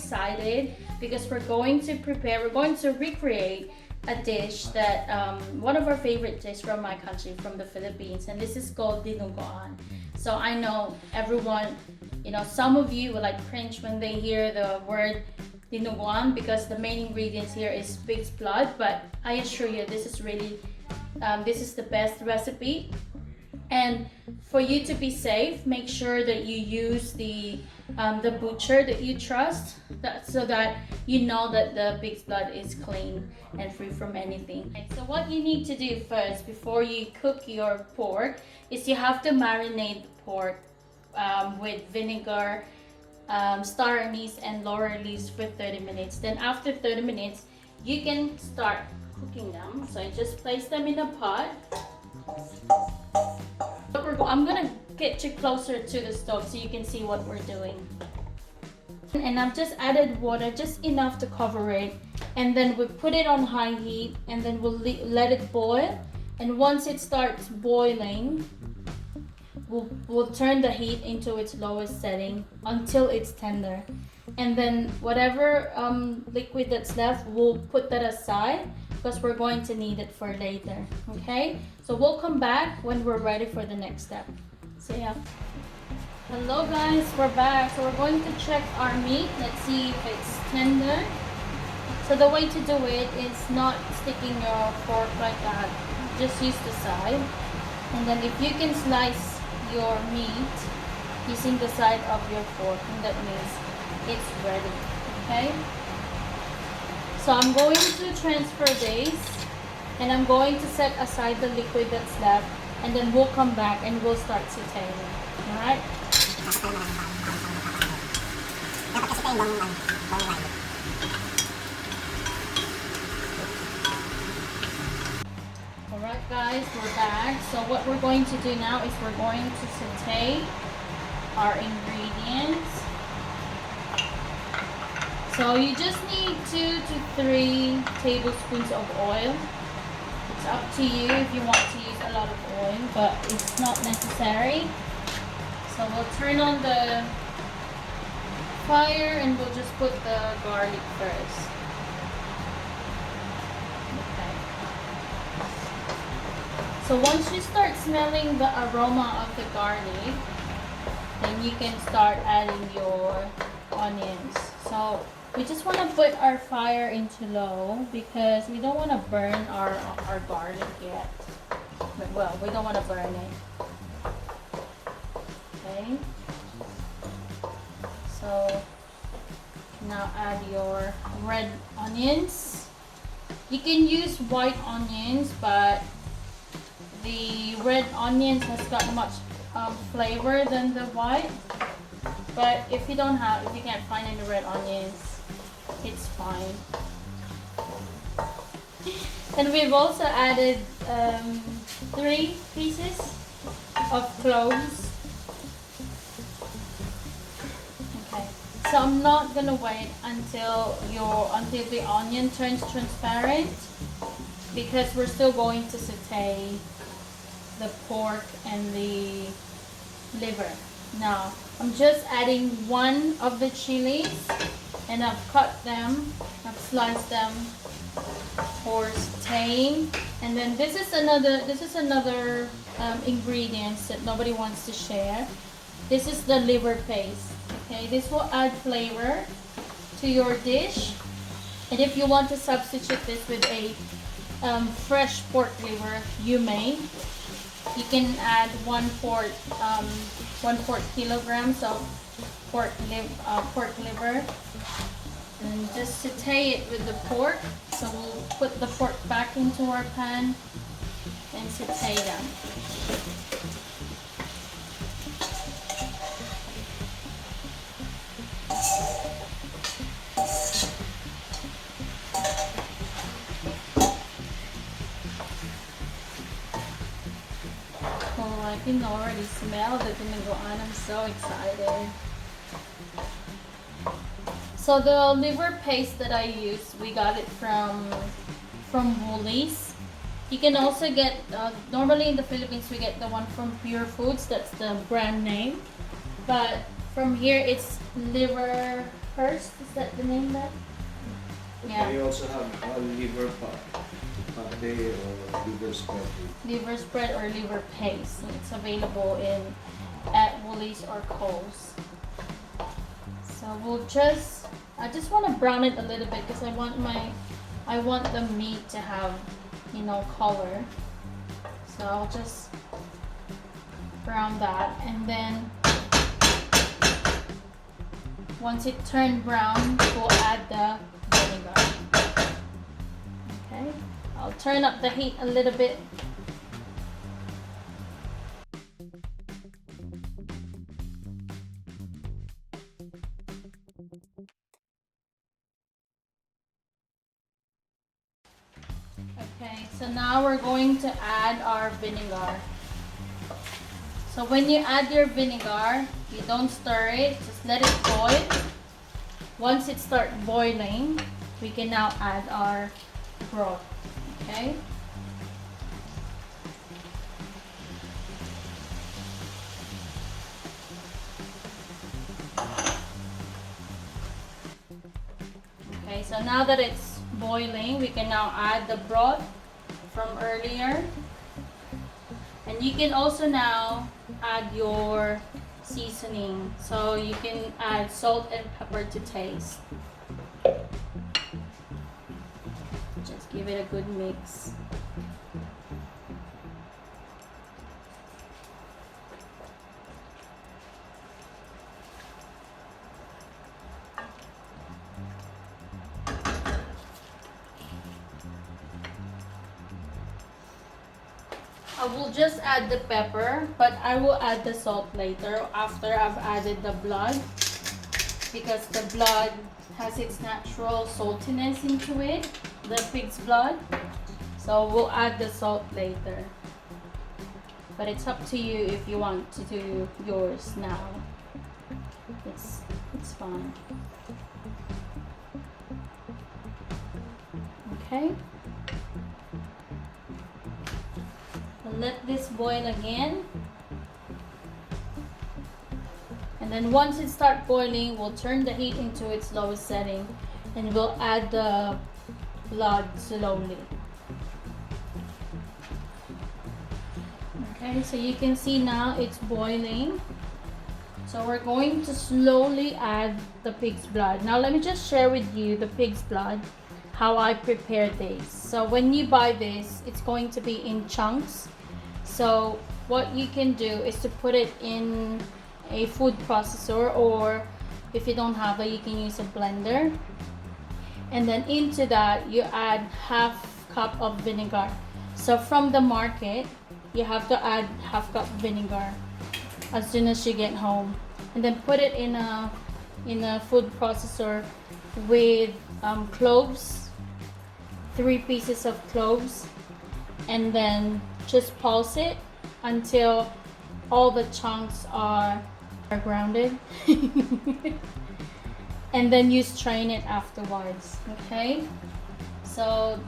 excited because we're going to recreate a dish that one of our favorite dishes from my country, from the Philippines, and this is called Dinuguan. So I know everyone, some of you will like cringe when they hear the word Dinuguan because the main ingredients here is pig's blood, but I assure you this is really this is the best recipe. And for you to be safe, make sure that you use the butcher that you trust, so that you know that the pig's blood is clean and free from anything. So what you need to do first before you cook your pork is you have to marinate the pork with vinegar, star anise, and laurel leaves for 30 minutes. Then after 30 minutes, you can start cooking them. So I just place them in a pot. I'm gonna get you closer to the stove so you can see what we're doing. And I've just added water, just enough to cover it, and then we put it on high heat, and then we'll let it boil. And once it starts boiling, we'll turn the heat into its lowest setting until it's tender. And then whatever liquid that's left, we'll put that aside because we're going to need it for later. Okay, so we'll come back when we're ready for the next step. So yeah. Hello guys, we're back. So we're going to check our meat. Let's see if it's tender. So the way to do it is not sticking your fork like that. Just use the side. And then if you can slice your meat using the side of your fork, and that means it's ready. Okay? So I'm going to transfer this, and I'm going to set aside the liquid that's left, and then we'll come back and we'll start sauteing. Alright? Alright guys, we're back. So what we're going to do now is we're going to saute our ingredients. So you just need 2 to 3 tablespoons of oil. It's up to you if you want to use a lot of oil, but it's not necessary. So we'll turn on the fire and we'll just put the garlic first. Okay. So once you start smelling the aroma of the garlic, then you can start adding your onions. So we just want to put our fire into low because we don't want to burn our garlic yet. Well, we don't want to burn it. Okay. So now add your red onions. You can use white onions, but the red onions has got much flavor than the white. But if you can't find any red onions, it's fine. And we've also added 3 pieces of cloves. Okay, so I'm not gonna wait until the onion turns transparent because we're still going to saute the pork and the liver. Now I'm just adding 1 of the chilies, and I've cut them, I've sliced them for sauteing. And then this is another ingredient that nobody wants to share. This is the liver paste. Okay, this will add flavor to your dish. And if you want to substitute this with a fresh pork liver, you may. You can add 1/4 kilograms of pork liver, and just saute it with the pork. So we'll put the pork back into our pan and saute them. I can already smell the dinuguan. I'm so excited. So the liver paste that I use, we got it from Woolies. You can also get, normally in the Philippines we get the one from Pure Foods, that's the brand name. But from here it's liver peppers. Is that the name that? Yeah. They also have liver pate or liver spread. Liver spread or liver paste. It's available at Woolies or Coles. So I just want to brown it a little bit because I want the meat to have, you know, color. So I'll just brown that, and then once it turned brown, we'll add the vinegar. Okay, I'll turn up the heat a little bit. Okay, so now we're going to add our vinegar. So when you add your vinegar, you don't stir it, just let it boil. Once it starts boiling, we can now add our broth, okay? Okay, so now that it's boiling, we can now add the broth from earlier. And you can also now add your seasoning. So you can add salt and pepper to taste. Just give it a good mix. I will just add the pepper, but I will add the salt later after I've added the blood, because the blood has its natural saltiness into it, the pig's blood. So we'll add the salt later. But it's up to you if you want to do yours now. It's fine. Okay. Let this boil again, and then once it starts boiling, we'll turn the heat into its lowest setting and we'll add the blood slowly. Okay, so you can see now it's boiling, so we're going to slowly add the pig's blood. Now let me just share with you the pig's blood, how I prepare this. So when you buy this, it's going to be in chunks. So what you can do is to put it in a food processor, or if you don't have it, you can use a blender. And then into that, you add half cup of vinegar. So from the market, you have to add half cup vinegar as soon as you get home. And then put it in a food processor with cloves, 3 pieces of cloves, and then just pulse it until all the chunks are grounded. And then you strain it afterwards. Okay, so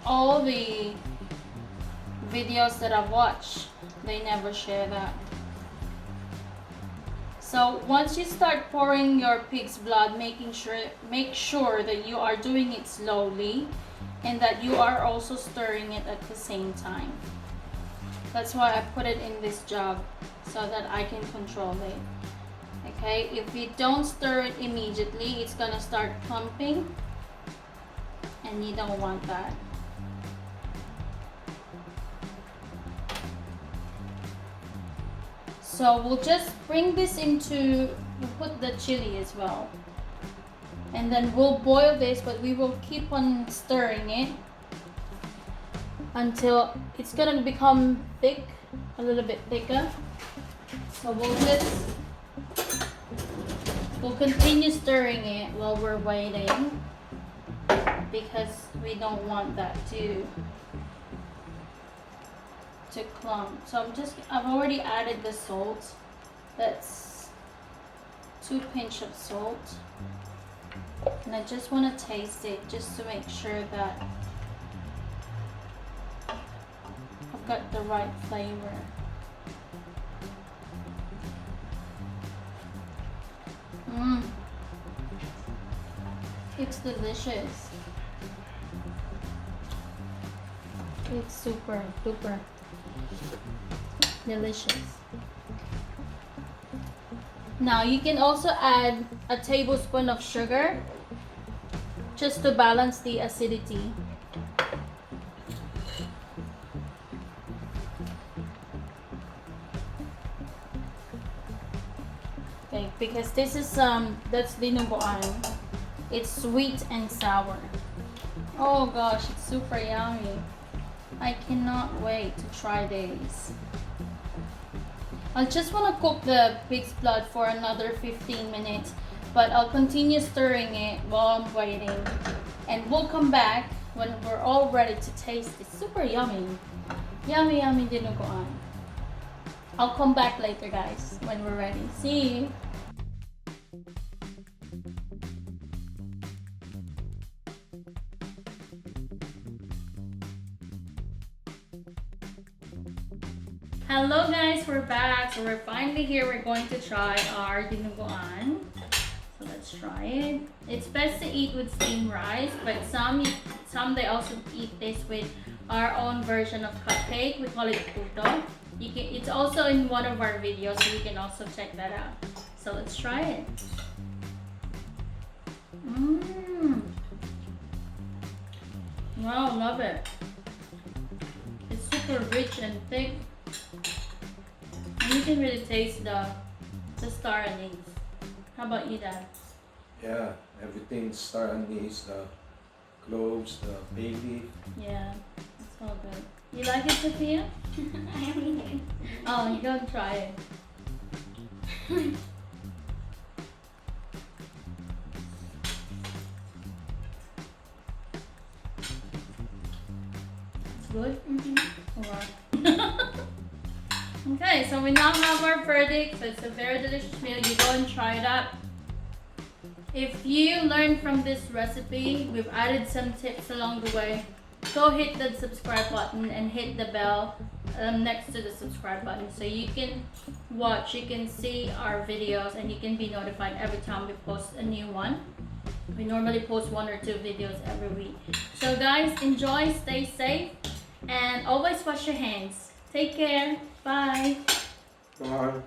all the videos that I've watched, they never share that. So once you start pouring your pig's blood, make sure that you are doing it slowly and that you are also stirring it at the same time. That's why I put it in this jug, so that I can control it. Okay, if you don't stir it immediately, it's gonna start clumping, and you don't want that. So we'll just bring this we'll put the chili as well. And then we'll boil this, but we will keep on stirring it until it's gonna become thick, a little bit thicker. So we'll continue stirring it while we're waiting, because we don't want that to clump. So I've already added the salt. That's 2 pinch of salt. And I just want to taste it just to make sure that I've got the right flavor. Mm. It's delicious. It's super duper delicious. Now you can also add a tablespoon of sugar just to balance the acidity. Okay, because this is that's dinuguan. It's sweet and sour. Oh gosh, it's super yummy. I cannot wait to try this. I just want to cook the pig's blood for another 15 minutes, but I'll continue stirring it while I'm waiting. And we'll come back when we're all ready to taste it. Super yummy. Yummy, yummy dinuguan. I'll come back later, guys, when we're ready. See you. Hello guys, we're back. So we're finally here. We're going to try our dinuguan. So let's try it. It's best to eat with steamed rice, but some they also eat this with our own version of cupcake. We call it puto. It's also in one of our videos, so you can also check that out. So let's try it. Wow, love it. It's super rich and thick. And you can really taste the star anise. How about you, Dad? Yeah, everything star anise, the cloves, the bay leaf. Yeah, it's all good. You like it, Sophia? I haven't eaten. Oh, you don't try it. It's good? Wow. Okay, so we now have our verdict. So it's a very delicious meal. You go and try it out. If you learned from this recipe, we've added some tips along the way. Go hit the subscribe button and hit the bell next to the subscribe button so you can watch, you can see our videos, and you can be notified every time we post a new one. We normally post 1 or 2 videos every week. So guys, enjoy, stay safe, and always wash your hands. Take care. Bye. Bye.